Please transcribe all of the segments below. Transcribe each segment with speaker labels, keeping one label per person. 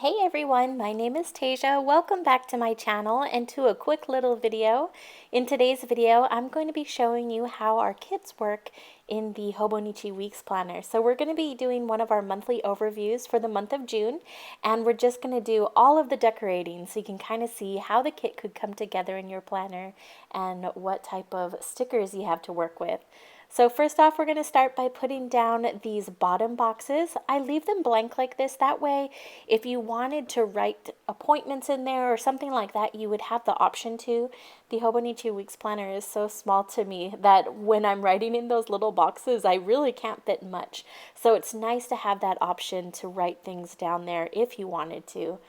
Speaker 1: Hey everyone, my name is Tasia. Welcome back to my channel and to a quick little video. In today's video, I'm going to be showing you how our kids work in the Hobonichi Weeks Planner. So we're going to be doing one of our monthly overviews for the month of June, and we're just going to do all of the decorating so you can kind of see how the kit could come together in your planner and what type of stickers you have to work with. So first off, we're going to start by putting down these bottom boxes. I leave them blank like this. That way, if you wanted to write appointments in there or something like that, you would have the option to. The Hobonichi Weeks Planner is so small to me that when I'm writing in those little boxes, I really can't fit much. So it's nice to have that option to write things down there if you wanted to.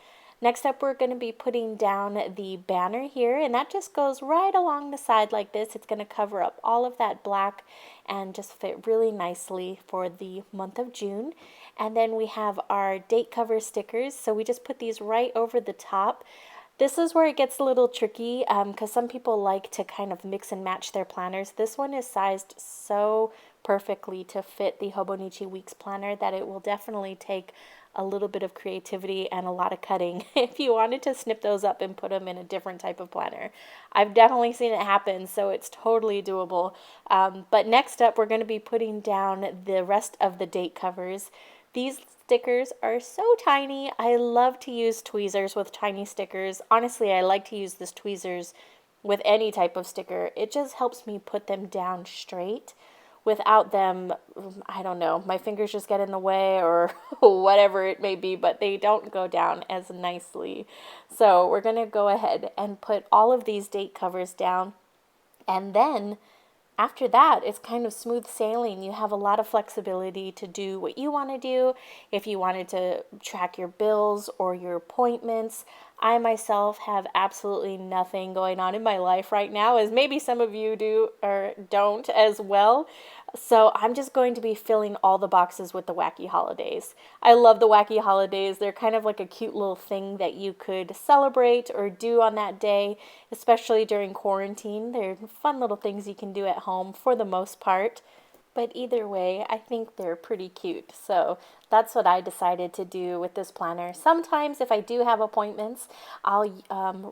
Speaker 1: Next up, we're going to be putting down the banner here, and that just goes right along the side like this. It's going to cover up all of that black and just fit really nicely for the month of June. And then we have our date cover stickers, so we just put these right over the top. This is where it gets a little tricky because some people like to kind of mix and match their planners. This one is sized so perfectly to fit the Hobonichi Weeks Planner that it will definitely take a little bit of creativity and a lot of cutting if you wanted to snip those up and put them in a different type of planner. I've definitely seen it happen, so it's totally doable. But next up, we're going to be putting down the rest of the date covers. These stickers are so tiny. I love to use tweezers with tiny stickers. Honestly, I like to use this tweezers with any type of sticker. It just helps me put them down straight. Without them, I don't know, my fingers just get in the way or whatever it may be, but they don't go down as nicely. So we're going to go ahead and put all of these date covers down, and then after that, it's kind of smooth sailing. You have a lot of flexibility to do what you want to do. If you wanted to track your bills or your appointments, I myself have absolutely nothing going on in my life right now, as maybe some of you do or don't as well. So I'm just going to be filling all the boxes with the wacky holidays. I love the wacky holidays. They're kind of like a cute little thing that you could celebrate or do on that day, especially during quarantine. They're fun little things you can do at home for the most part. But either way, I think they're pretty cute. So that's what I decided to do with this planner. Sometimes if I do have appointments, I'll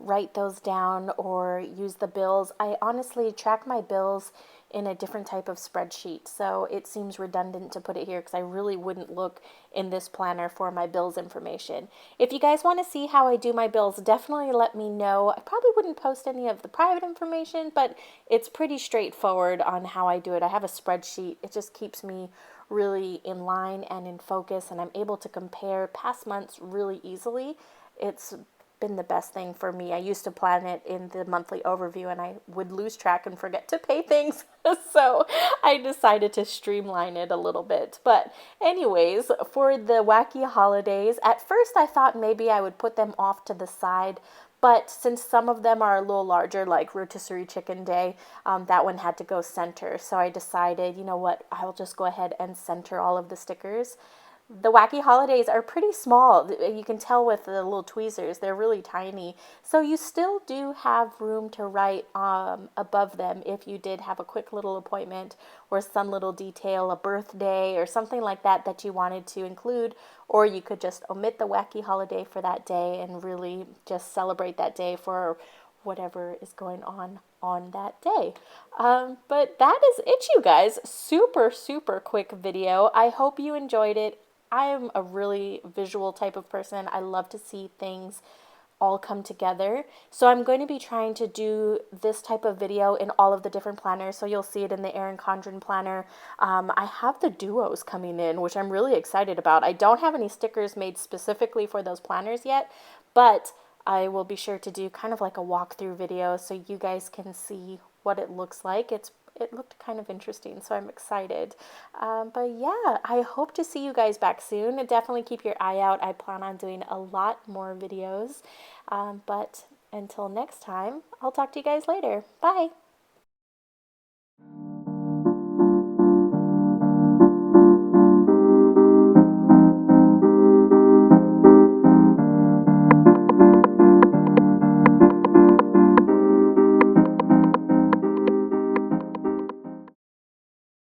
Speaker 1: write those down or use the bills. I honestly track my bills in a different type of spreadsheet. So it seems redundant to put it here because I really wouldn't look in this planner for my bills information. If you guys want to see how I do my bills, definitely let me know. I probably wouldn't post any of the private information, but it's pretty straightforward on how I do it. I have a spreadsheet. It just keeps me really in line and in focus, and I'm able to compare past months really easily. It's been the best thing for me. I used to plan it in the monthly overview and I would lose track and forget to pay things. So I decided to streamline it a little bit. But anyways, for the wacky holidays, at first I thought maybe I would put them off to the side. But since some of them are a little larger, like Rotisserie Chicken Day, that one had to go center. So I decided, you know what, I'll just go ahead and center all of the stickers. The wacky holidays are pretty small. You can tell with the little tweezers, they're really tiny. So you still do have room to write above them if you did have a quick little appointment or some little detail, a birthday or something like that that you wanted to include. Or you could just omit the wacky holiday for that day and really just celebrate that day for whatever is going on that day. But that is it, you guys. Super, super quick video. I hope you enjoyed it. I am a really visual type of person. I love to see things all come together. So I'm going to be trying to do this type of video in all of the different planners. So you'll see it in the Erin Condren planner. I have the duos coming in, which I'm really excited about. I don't have any stickers made specifically for those planners yet, but I will be sure to do kind of like a walkthrough video so you guys can see what it looks like. It looked kind of interesting, so I'm excited. But yeah, I hope to see you guys back soon. Definitely keep your eye out. I plan on doing a lot more videos. But until next time, I'll talk to you guys later. Bye.